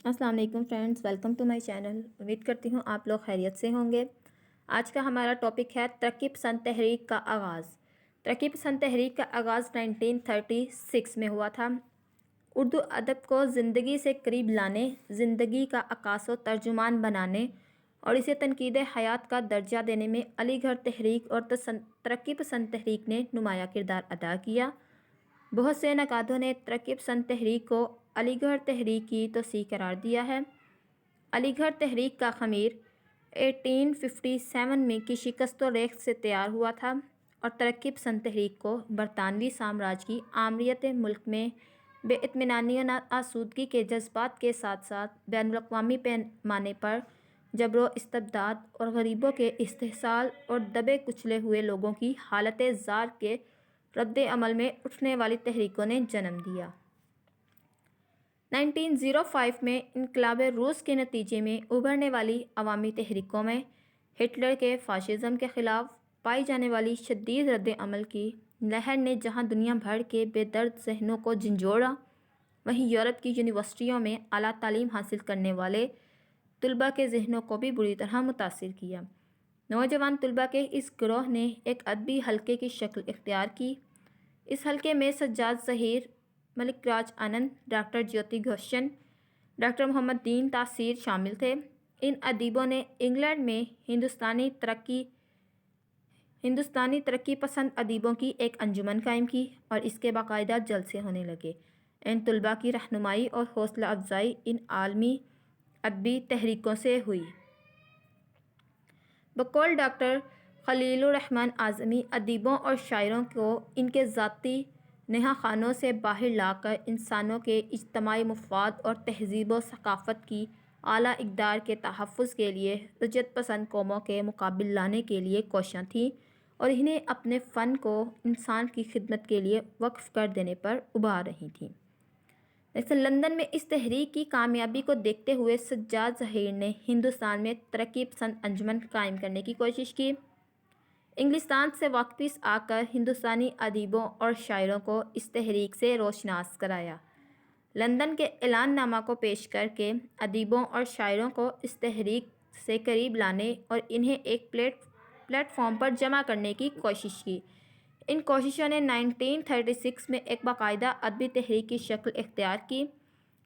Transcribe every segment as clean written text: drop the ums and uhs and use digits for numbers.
السلام علیکم friends, welcome to my channel. امید کرتی ہوں آپ لوگ خیریت سے ہوں گے۔ آج کا ہمارا ٹاپک ہے ترقی پسند تحریک کا آغاز۔ ترقی پسند تحریک کا آغاز 1936 میں ہوا تھا۔ اردو ادب کو زندگی سے قریب لانے، زندگی کا عکاس و ترجمان بنانے اور اسے تنقید حیات کا درجہ دینے میں علی گڑھ تحریک اور ترقی پسند تحریک نے نمایاں کردار ادا کیا۔ بہت سے نقادوں نے ترقی پسند تحریک کو علی گڑھ تحریک کی توسیع قرار دیا ہے۔ علی گڑھ تحریک کا خمیر 1857 میں کی شکست و ریخت سے تیار ہوا تھا اور ترقی پسند تحریک کو برطانوی سامراج کی آمریت ملک میں بے اطمینانی و ناآسودگی کے جذبات کے ساتھ ساتھ بین الاقوامی پیمانے پر جبر و استبداد اور غریبوں کے استحصال اور دبے کچلے ہوئے لوگوں کی حالت زار کے رد عمل میں اٹھنے والی تحریکوں نے جنم دیا۔ 1905 میں انقلاب روس کے نتیجے میں ابھرنے والی عوامی تحریکوں میں ہٹلر کے فاشزم کے خلاف پائی جانے والی شدید رد عمل کی لہر نے جہاں دنیا بھر کے بے درد ذہنوں کو جھنجھوڑا، وہیں یورپ کی یونیورسٹیوں میں اعلیٰ تعلیم حاصل کرنے والے طلباء کے ذہنوں کو بھی بری طرح متاثر کیا۔ نوجوان طلباء کے اس گروہ نے ایک ادبی حلقے کی شکل اختیار کی۔ اس حلقے میں سجاد ظہیر، ملک راج آنند، ڈاکٹر جیوتی گھوشن، ڈاکٹر محمد دین تاثیر شامل تھے۔ ان ادیبوں نے انگلینڈ میں ہندوستانی ترقی پسند ادیبوں کی ایک انجمن قائم کی اور اس کے باقاعدہ جلسے ہونے لگے۔ ان طلباء کی رہنمائی اور حوصلہ افزائی ان عالمی ادبی تحریکوں سے ہوئی۔ بقول ڈاکٹر خلیل الرحمن اعظمی، ادیبوں اور شاعروں کو ان کے ذاتی نہا خانوں سے باہر لا کر انسانوں کے اجتماعی مفاد اور تہذیب و ثقافت کی اعلیٰ اقدار کے تحفظ کے لیے رجعت پسند قوموں کے مقابل لانے کے لیے کوشاں تھیں اور انہیں اپنے فن کو انسان کی خدمت کے لیے وقف کر دینے پر ابھار رہی تھیں۔ لندن میں اس تحریک کی کامیابی کو دیکھتے ہوئے سجاد ظہیر نے ہندوستان میں ترقی پسند انجمن قائم کرنے کی کوشش کی۔ انگلستان سے واپس آ کر ہندوستانی ادیبوں اور شاعروں کو اس تحریک سے روشناس کرایا۔ لندن کے اعلان نامہ کو پیش کر کے ادیبوں اور شاعروں کو اس تحریک سے قریب لانے اور انہیں ایک پلیٹ فارم پر جمع کرنے کی کوشش کی۔ ان کوششوں نے 1936 میں ایک باقاعدہ ادبی تحریک کی شکل اختیار کی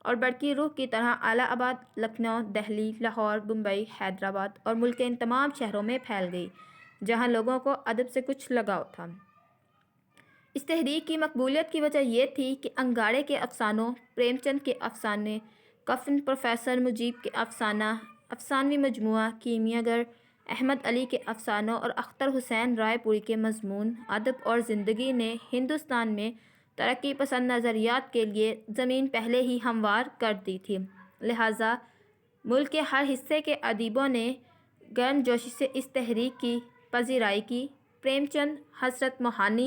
اور برقی روح کی طرح اعلیٰ آباد، لکھنؤ، دہلی، لاہور، بمبئی، حیدرآباد اور ملک کے ان تمام شہروں میں پھیل گئی جہاں لوگوں کو ادب سے کچھ لگاؤ تھا۔ اس تحریک کی مقبولیت کی وجہ یہ تھی کہ انگارے کے افسانوں، پریم چند کے افسانے، کفن، پروفیسر مجیب کے افسانوی مجموعہ کیمیا گر، احمد علی کے افسانوں اور اختر حسین رائے پوری کے مضمون، ادب اور زندگی نے ہندوستان میں ترقی پسند نظریات کے لیے زمین پہلے ہی ہموار کر دی تھی۔ لہٰذا ملک کے ہر حصے کے ادیبوں نے گرم جوشی سے اس تحریک کی پذیرائی کی۔ پریم چند، حضرت موہانی،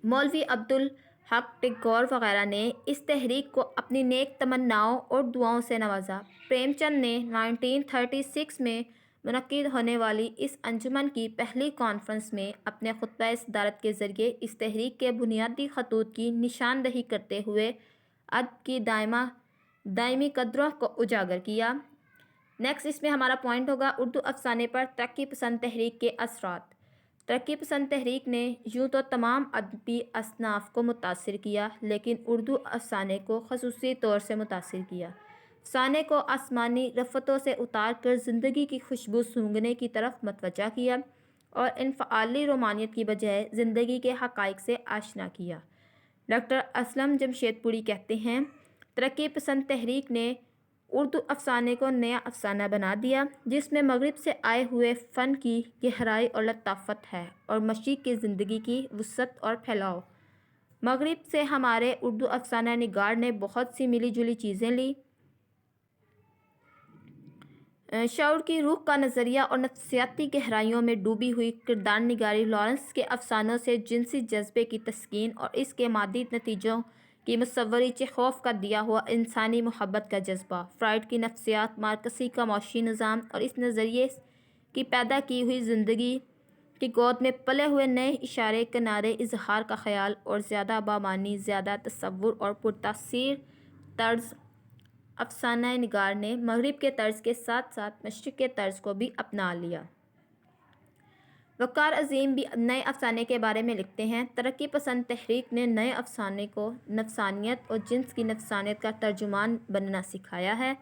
مولوی عبدالحق ٹیگور وغیرہ نے اس تحریک کو اپنی نیک تمناؤں اور دعاؤں سے نوازا۔ پریم چند نے 1936 میں منعقد ہونے والی اس انجمن کی پہلی کانفرنس میں اپنے خطبہ صدارت کے ذریعے اس تحریک کے بنیادی خطوط کی نشاندہی کرتے ہوئے ادب کی دائمی قدروں کو اجاگر کیا۔ نیکسٹ اس میں ہمارا پوائنٹ ہوگا اردو افسانے پر ترقی پسند تحریک کے اثرات۔ ترقی پسند تحریک نے یوں تو تمام ادبی اصناف کو متاثر کیا، لیکن اردو افسانے کو خصوصی طور سے متاثر کیا۔ افسانے کو آسمانی رفتوں سے اتار کر زندگی کی خوشبو سونگھنے کی طرف متوجہ کیا اور انفعالی رومانیت کی بجائے زندگی کے حقائق سے آشنا کیا۔ ڈاکٹر اسلم جمشید پوری کہتے ہیں، ترقی پسند تحریک نے اردو افسانے کو نیا افسانہ بنا دیا جس میں مغرب سے آئے ہوئے فن کی گہرائی اور لطافت ہے اور مشرق کی زندگی کی وسعت اور پھیلاؤ۔ مغرب سے ہمارے اردو افسانہ نگار نے بہت سی ملی جلی چیزیں لیں۔ شعور کی روح کا نظریہ اور نفسیاتی گہرائیوں میں ڈوبی ہوئی کردار نگاری، لارنس کے افسانوں سے جنسی جذبے کی تسکین اور اس کے مادی نتیجوں کی مصوری، چیخوف کا دیا ہوا انسانی محبت کا جذبہ، فرائڈ کی نفسیات، مارکسی کا معاشی نظام اور اس نظریے کی پیدا کی ہوئی زندگی کی گود میں پلے ہوئے نئے اشارے، کنارے، اظہار کا خیال اور زیادہ بامعنی، زیادہ تصور اور پرتاثیر طرز افسانہ نگار نے مغرب کے طرز کے ساتھ ساتھ مشرق کے طرز کو بھی اپنا لیا۔ وقار عظیم بھی نئے افسانے کے بارے میں لکھتے ہیں، ترقی پسند تحریک نے نئے افسانے کو نفسانیت اور جنس کی نفسانیت کا ترجمان بننا سکھایا ہے۔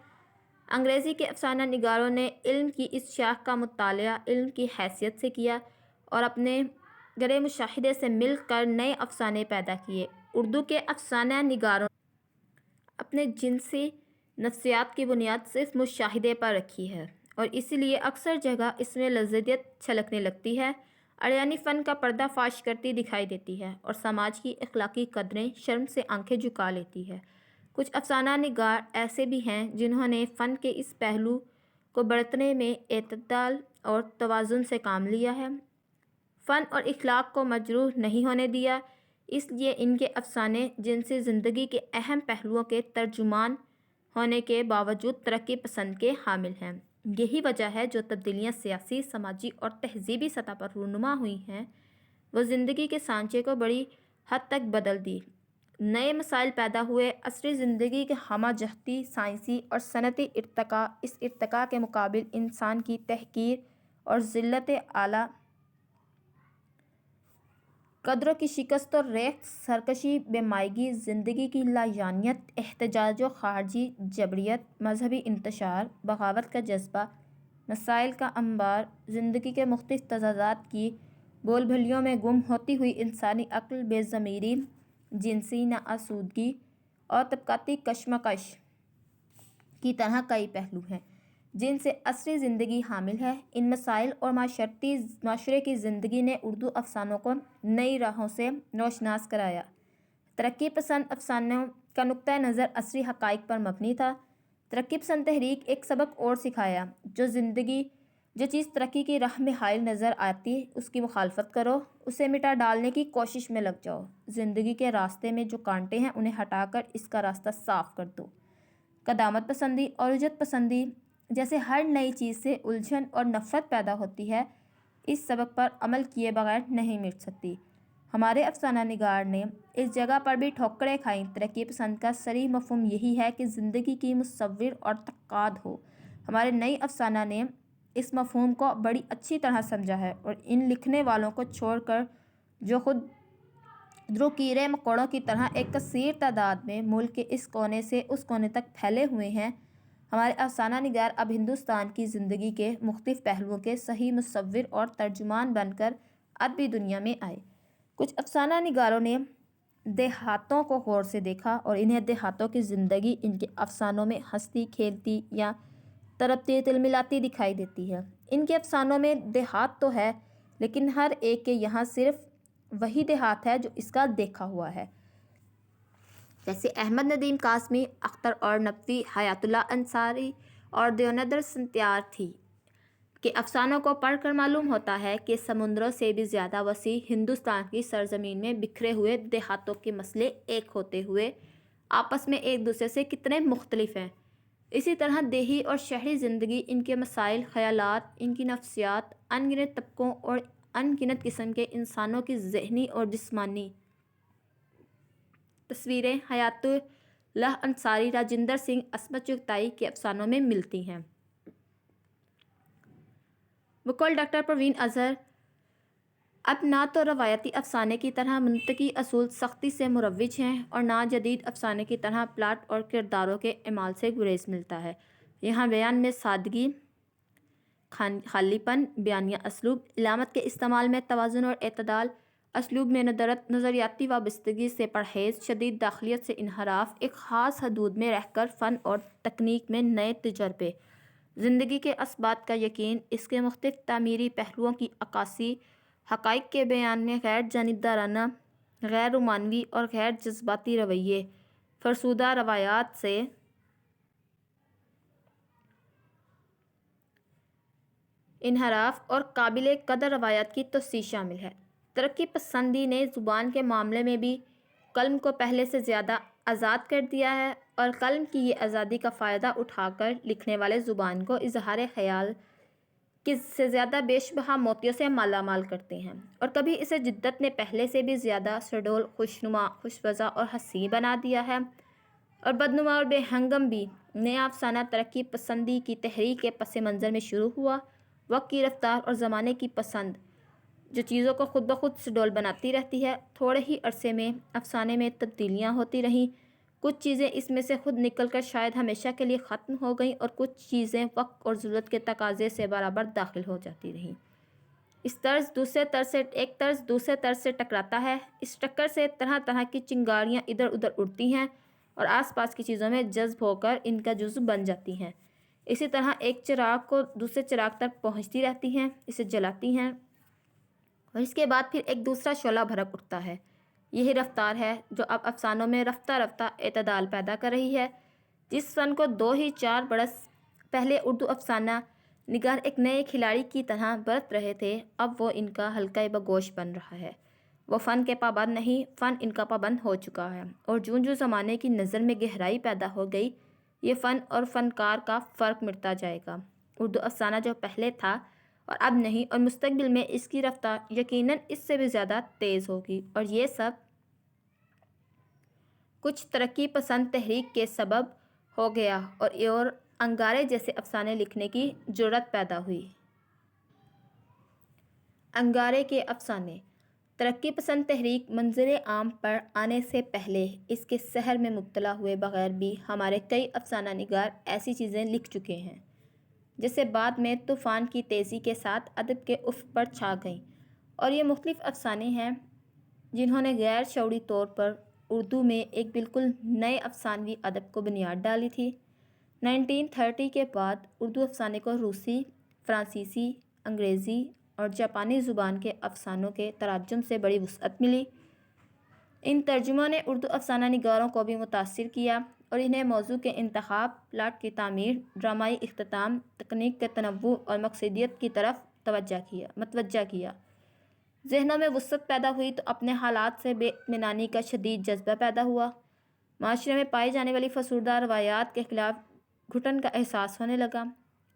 انگریزی کے افسانہ نگاروں نے علم کی اس شاخ کا مطالعہ علم کی حیثیت سے کیا اور اپنے گہرے مشاہدے سے مل کر نئے افسانے پیدا کیے۔ اردو کے افسانہ نگاروں نے اپنے جنسی نفسیات کی بنیاد صرف مشاہدے پر رکھی ہے اور اسی لیے اکثر جگہ اس میں لذیذیت چھلکنے لگتی ہے، اریانی فن کا پردہ فاش کرتی دکھائی دیتی ہے اور سماج کی اخلاقی قدریں شرم سے آنکھیں جھکا لیتی ہے۔ کچھ افسانہ نگار ایسے بھی ہیں جنہوں نے فن کے اس پہلو کو برتنے میں اعتدال اور توازن سے کام لیا ہے، فن اور اخلاق کو مجروح نہیں ہونے دیا، اس لیے ان کے افسانے جنسی زندگی کے اہم پہلوؤں کے ترجمان ہونے کے باوجود ترقی پسند کے حامل ہیں۔ یہی وجہ ہے جو تبدیلیاں سیاسی، سماجی اور تہذیبی سطح پر رونما ہوئی ہیں، وہ زندگی کے سانچے کو بڑی حد تک بدل دی۔ نئے مسائل پیدا ہوئے، عصری زندگی کے ہمہ جہتی سائنسی اور صنعتی ارتقاء، اس ارتقاء کے مقابل انسان کی تحقیر اور ذلت اعلیٰ، قدروں کی شکست اور ریختہ سرکشی، بے مائگی، زندگی کی لایعنت، احتجاج و خارجی جبریت، مذہبی انتشار، بغاوت کا جذبہ، مسائل کا انبار، زندگی کے مختلف تضادات کی بول بھلیوں میں گم ہوتی ہوئی انسانی عقل، بے ضمیری، جنسی ناآسودگی اور طبقاتی کشمکش کی طرح کئی پہلو ہیں جن سے عصری زندگی حامل ہے۔ ان مسائل اور معاشرے کی زندگی نے اردو افسانوں کو نئی راہوں سے روشناس کرایا۔ ترقی پسند افسانوں کا نقطہ نظر عصری حقائق پر مبنی تھا۔ ترقی پسند تحریک ایک سبق اور سکھایا، جو چیز ترقی کی راہ میں حائل نظر آتی اس کی مخالفت کرو، اسے مٹا ڈالنے کی کوشش میں لگ جاؤ، زندگی کے راستے میں جو کانٹے ہیں انہیں ہٹا کر اس کا راستہ صاف کر دو۔ قدامت پسندی اور الجھت پسندی جیسے ہر نئی چیز سے الجھن اور نفرت پیدا ہوتی ہے، اس سبق پر عمل کیے بغیر نہیں مٹ سکتی۔ ہمارے افسانہ نگار نے اس جگہ پر بھی ٹھوکریں کھائیں۔ ترقی پسند کا صریح مفہوم یہی ہے کہ زندگی کی مصور اور تقاعد ہو۔ ہمارے نئی افسانہ نے اس مفہوم کو بڑی اچھی طرح سمجھا ہے اور ان لکھنے والوں کو چھوڑ کر جو خود درو کیڑے مکوڑوں کی طرح ایک کثیر تعداد میں ملک کے اس کونے سے اس کونے تک پھیلے ہوئے ہیں، ہمارے افسانہ نگار اب ہندوستان کی زندگی کے مختلف پہلوؤں کے صحیح مصور اور ترجمان بن کر ادبی دنیا میں آئے۔ کچھ افسانہ نگاروں نے دیہاتوں کو غور سے دیکھا اور انہیں دیہاتوں کی زندگی ان کے افسانوں میں ہنستی کھیلتی یا تڑپتی تلملاتی دکھائی دیتی ہے۔ ان کے افسانوں میں دیہات تو ہے لیکن ہر ایک کے یہاں صرف وہی دیہات ہے جو اس کا دیکھا ہوا ہے۔ جیسے احمد ندیم قاسمی، اختر اور نقوی، حیات اللہ انصاری اور دیونندر ستیارتھی کے افسانوں کو پڑھ کر معلوم ہوتا ہے کہ سمندروں سے بھی زیادہ وسیع ہندوستان کی سرزمین میں بکھرے ہوئے دیہاتوں کے مسئلے ایک ہوتے ہوئے آپس میں ایک دوسرے سے کتنے مختلف ہیں۔ اسی طرح دیہی اور شہری زندگی، ان کے مسائل، خیالات، ان کی نفسیات، ان گنت طبقوں اور ان گنت قسم کے انسانوں کی ذہنی اور جسمانی تصویریں حیات اللہ انصاری، راجندر سنگھ، عصمت چغتائی کے افسانوں میں ملتی ہیں۔ بقول ڈاکٹر پروین اظہر، اب نہ تو روایتی افسانے کی طرح منطقی اصول سختی سے مروج ہیں اور نہ جدید افسانے کی طرح پلاٹ اور کرداروں کے اعمال سے گریز ملتا ہے۔ یہاں بیان میں سادگی، خالی پن، بیانیہ اسلوب، علامت کے استعمال میں توازن اور اعتدال، اسلوب میں ندرت، نظریاتی وابستگی سے پرہیز، شدید داخلیت سے انحراف، ایک خاص حدود میں رہ کر فن اور تکنیک میں نئے تجربے، زندگی کے اسبات کا یقین، اس کے مختلف تعمیری پہلوؤں کی عکاسی، حقائق کے بیان میں غیر جانبدارانہ، غیر رومانوی اور غیر جذباتی رویے، فرسودہ روایات سے انحراف اور قابل قدر روایات کی توسیع شامل ہے۔ ترقی پسندی نے زبان کے معاملے میں بھی قلم کو پہلے سے زیادہ آزاد کر دیا ہے اور قلم کی یہ آزادی کا فائدہ اٹھا کر لکھنے والے زبان کو اظہار خیال سے زیادہ بیش بہا موتیوں سے مالا مال کرتے ہیں اور کبھی اسے جدت نے پہلے سے بھی زیادہ سڈول، خوشنما، خوش وضع اور حسین بنا دیا ہے۔ اور بدنما اور بے ہنگم بھی نیا افسانہ ترقی پسندی کی تحریک کے پس منظر میں شروع ہوا۔ وقت کی رفتار اور زمانے کی پسند جو چیزوں کو خود بخود سڈول بناتی رہتی ہے، تھوڑے ہی عرصے میں افسانے میں تبدیلیاں ہوتی رہیں۔ کچھ چیزیں اس میں سے خود نکل کر شاید ہمیشہ کے لیے ختم ہو گئیں اور کچھ چیزیں وقت اور ضرورت کے تقاضے سے برابر داخل ہو جاتی رہیں۔ ایک طرز دوسرے طرز سے ٹکراتا ہے۔ اس ٹکر سے طرح طرح کی چنگاریاں ادھر ادھر اڑتی ہیں اور آس پاس کی چیزوں میں جذب ہو کر ان کا جزو بن جاتی ہیں۔ اسی طرح ایک چراغ کو دوسرے چراغ تک پہنچتی رہتی ہیں، اسے جلاتی ہیں اور اس کے بعد پھر ایک دوسرا شعلہ بھڑک اٹھتا ہے۔ یہی رفتار ہے جو اب افسانوں میں رفتہ رفتہ اعتدال پیدا کر رہی ہے۔ جس فن کو 2 ہی 4 برس پہلے اردو افسانہ نگار ایک نئے کھلاڑی کی طرح برت رہے تھے، اب وہ ان کا حلقہ بگوش بن رہا ہے۔ وہ فن کے پابند نہیں، فن ان کا پابند ہو چکا ہے، اور جوں زمانے کی نظر میں گہرائی پیدا ہو گئی، یہ فن اور فنکار کا فرق مٹتا جائے گا۔ اردو افسانہ جو پہلے تھا اور اب نہیں، اور مستقبل میں اس کی رفتار یقیناً اس سے بھی زیادہ تیز ہوگی، اور یہ سب کچھ ترقی پسند تحریک کے سبب ہو گیا اور انگارے جیسے افسانے لکھنے کی جرأت پیدا ہوئی۔ انگارے کے افسانے ترقی پسند تحریک منظر عام پر آنے سے پہلے اس کے سحر میں مبتلا ہوئے بغیر بھی ہمارے کئی افسانہ نگار ایسی چیزیں لکھ چکے ہیں جیسے بعد میں طوفان کی تیزی کے ساتھ ادب کے افق پر چھا گئیں، اور یہ مختلف افسانے ہیں جنہوں نے غیر شعوری طور پر اردو میں ایک بالکل نئے افسانوی ادب کو بنیاد ڈالی تھی۔ 1930 کے بعد اردو افسانے کو روسی، فرانسیسی، انگریزی اور جاپانی زبان کے افسانوں کے تراجم سے بڑی وسعت ملی۔ ان ترجموں نے اردو افسانہ نگاروں کو بھی متاثر کیا اور انہیں موضوع کے انتخاب، پلاٹ کی تعمیر، ڈرامائی اختتام، تکنیک کے تنوع اور مقصدیت کی طرف متوجہ کیا۔ ذہنوں میں وسعت پیدا ہوئی تو اپنے حالات سے بے اطمینانی کا شدید جذبہ پیدا ہوا۔ معاشرے میں پائی جانے والی فسردہ روایات کے خلاف گھٹن کا احساس ہونے لگا۔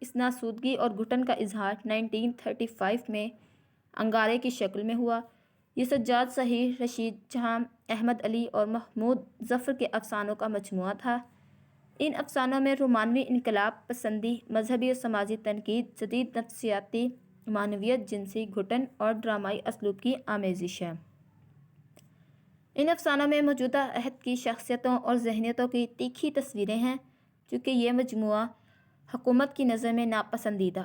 اس ناسودگی اور گھٹن کا اظہار 1935 میں انگارے کی شکل میں ہوا۔ یہ سجاد ظہیر، رشید جہاں، احمد علی اور محمود ظفر کے افسانوں کا مجموعہ تھا۔ ان افسانوں میں رومانوی انقلاب پسندی، مذہبی اور سماجی تنقید، جدید نفسیاتی معنویت، جنسی گھٹن اور ڈرامائی اسلوب کی آمیزش ہے۔ ان افسانوں میں موجودہ عہد کی شخصیتوں اور ذہنیتوں کی تیکھی تصویریں ہیں۔ چونکہ یہ مجموعہ حکومت کی نظر میں ناپسندیدہ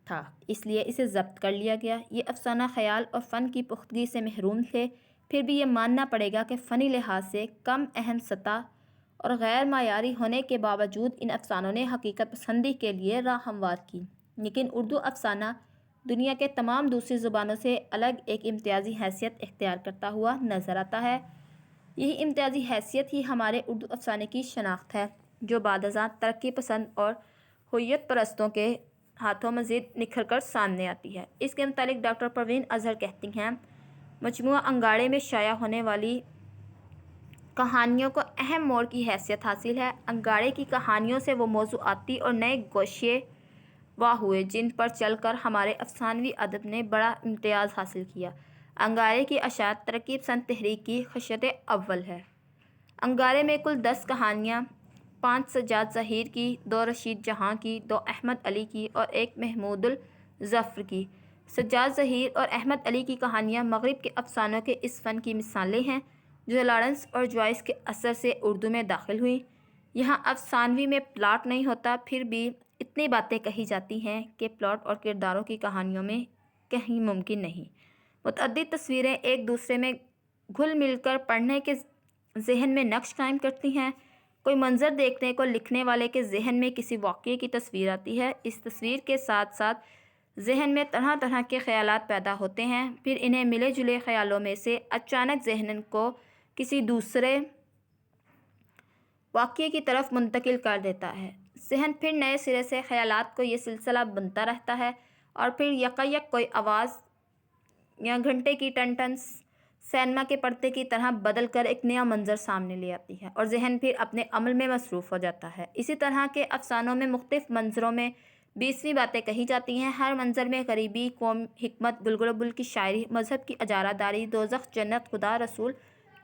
تھا، اس لیے اسے ضبط کر لیا گیا۔ یہ افسانہ خیال اور فن کی پختگی سے محروم تھے، پھر بھی یہ ماننا پڑے گا کہ فنی لحاظ سے کم اہم سطح اور غیر معیاری ہونے کے باوجود ان افسانوں نے حقیقت پسندی کے لیے راہ ہموار کی۔ لیکن اردو افسانہ دنیا کے تمام دوسری زبانوں سے الگ ایک امتیازی حیثیت اختیار کرتا ہوا نظر آتا ہے۔ یہی امتیازی حیثیت ہی ہمارے اردو افسانے کی شناخت ہے، جو بعد ازاں ترقی پسند اور ہوئیت پرستوں کے ہاتھوں مزید نکھر کر سامنے آتی ہے۔ اس کے متعلق ڈاکٹر پروین اظہر کہتی ہیں، مجموعہ انگارے میں شائع ہونے والی کہانیوں کو اہم موڑ کی حیثیت حاصل ہے۔ انگارے کی کہانیوں سے وہ موضوعاتی اور نئے گوشے واہ ہوئے جن پر چل کر ہمارے افسانوی ادب نے بڑا امتیاز حاصل کیا۔ انگارے کی اشاعت ترقی پسند تحریک کی خشت اول ہے۔ انگارے میں کل 10 کہانیاں، 5 سجاد ظہیر کی، 2 رشید جہاں کی، 2 احمد علی کی اور 1 محمود ظفر کی۔ سجاد ظہیر اور احمد علی کی کہانیاں مغرب کے افسانوں کے اس فن کی مثالیں ہیں جو لارنس اور جوائس کے اثر سے اردو میں داخل ہوئیں۔ یہاں افسانوی میں پلاٹ نہیں ہوتا، پھر بھی اتنی باتیں کہی جاتی ہیں کہ پلاٹ اور کرداروں کی کہانیوں میں کہیں ممکن نہیں۔ متعدد تصویریں ایک دوسرے میں گھل مل کر پڑھنے کے ذہن میں نقش قائم کرتی ہیں۔ کوئی منظر دیکھنے کو لکھنے والے کے ذہن میں کسی واقعے کی تصویر آتی ہے۔ اس تصویر کے ساتھ ساتھ ذہن میں طرح طرح کے خیالات پیدا ہوتے ہیں، پھر انہیں ملے جلے خیالوں میں سے اچانک ذہن کو کسی دوسرے واقعے کی طرف منتقل کر دیتا ہے۔ ذہن پھر نئے سرے سے خیالات کو یہ سلسلہ بنتا رہتا ہے اور پھر یکایک کوئی آواز یا گھنٹے کی ٹن ٹن سینما کے پردے کی طرح بدل کر ایک نیا منظر سامنے لے آتی ہے اور ذہن پھر اپنے عمل میں مصروف ہو جاتا ہے۔ اسی طرح کے افسانوں میں مختلف منظروں میں 20ویں باتیں کہی جاتی ہیں۔ ہر منظر میں غریبی، قوم، حکمت، گلگل و بل کی شاعری، مذہب کی اجارہ داری، دوزخ، جنت، خدا، رسول،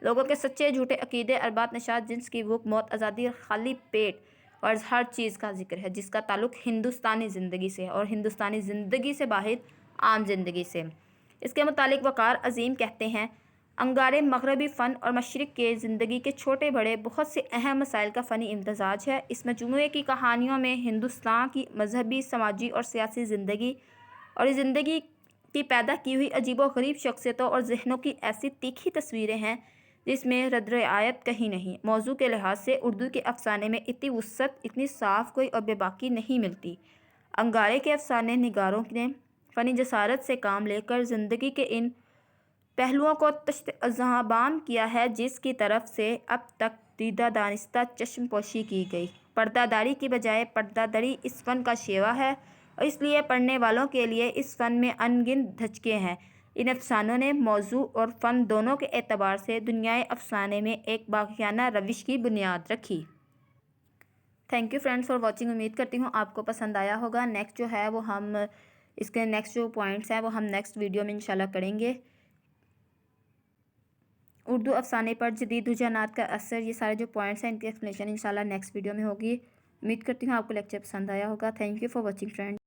لوگوں کے سچے جھوٹے عقیدے، اربات نشاط، جنس کی بھوک، موت، آزادی اور خالی پیٹ اور ہر چیز کا ذکر ہے جس کا تعلق ہندوستانی زندگی سے ہے اور ہندوستانی زندگی سے باہر عام زندگی سے۔ اس کے متعلق وقار عظیم کہتے ہیں، انگارے مغربی فن اور مشرق کے زندگی کے چھوٹے بڑے بہت سے اہم مسائل کا فنی امتزاج ہے۔ اس مجموعے کی کہانیوں میں ہندوستان کی مذہبی، سماجی اور سیاسی زندگی اور اس زندگی کی پیدا کی ہوئی عجیب و غریب شخصیتوں اور ذہنوں کی ایسی تیکھی تصویریں ہیں جس میں رد رعایت کہیں نہیں۔ موضوع کے لحاظ سے اردو کے افسانے میں اتنی وسعت، اتنی صاف کوئی اور بے باکی نہیں ملتی۔ انگارے کے افسانے نگاروں نے فنی جسارت سے کام لے کر زندگی کے ان پہلوؤں کو تشت ذہان کیا ہے جس کی طرف سے اب تک دیدہ دانستہ چشم پوشی کی گئی۔ پردہ داری کی بجائے پردہ دری اس فن کا شیوا ہے اور اس لیے پڑھنے والوں کے لیے اس فن میں ان گنت دھچکے ہیں۔ ان افسانوں نے موضوع اور فن دونوں کے اعتبار سے دنیائے افسانے میں ایک باغیانہ روش کی بنیاد رکھی۔ Thank you friends for watching. امید کرتی ہوں آپ کو پسند آیا ہوگا۔ نیکسٹ جو ہے وہ ہم اس کے نیکسٹ جو پوائنٹس ہیں وہ ہم نیکسٹ ویڈیو میں انشاءاللہ کریں گے۔ اردو افسانے پر جدید رجحانات کا اثر، یہ سارے جو پوائنٹس ہیں ان کی ایکسپلینیشن انشاءاللہ نیکسٹ ویڈیو میں ہوگی۔ امید کرتی ہوں آپ کو لیکچر پسند آیا ہوگا۔ Thank you for watching friend.